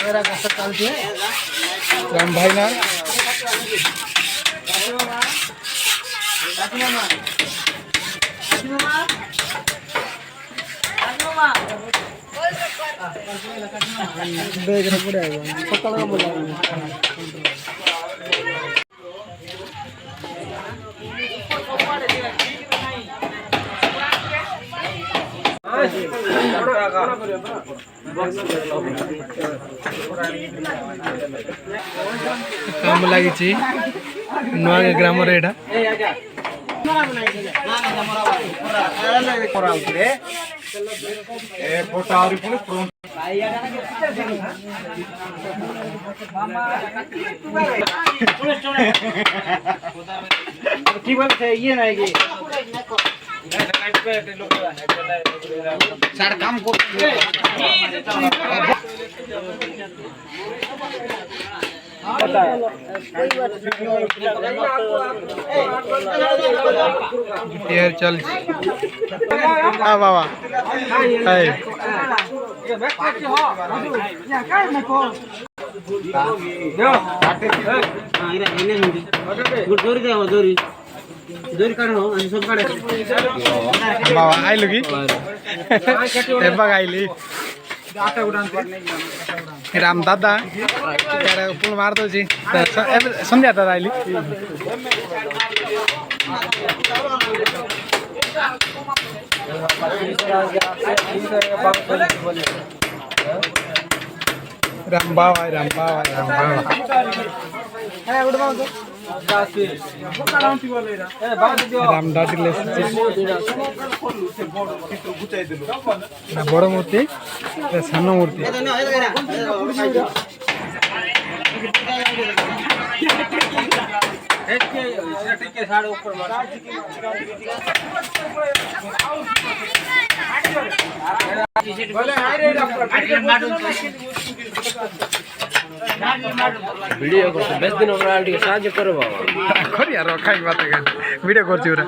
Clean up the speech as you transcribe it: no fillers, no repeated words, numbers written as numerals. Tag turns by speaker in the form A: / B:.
A: मेरा कष्ट चलती है राम भाई ना बेग रख पड़े पकड़ का बोला काम लगी नुआ ग्राम एटा
B: কি বলছে ইয়ে নাই কি স্যার কাম করতে
A: यार चल हाँ बाबा हाय बाबा आइलु कि एबाग आइली राम दादा पुल मार दो जी संध्या दादा आइली राम बाबा राम बाबा राम बाबा राम दादी बड़ मूर्ति सान मूर्ति
B: वीडियो करते बेस्ट दिन ओकरा आंटी के साहाय्य करो बाबा
A: कर यार खाई बात कर वीडियो करछु रे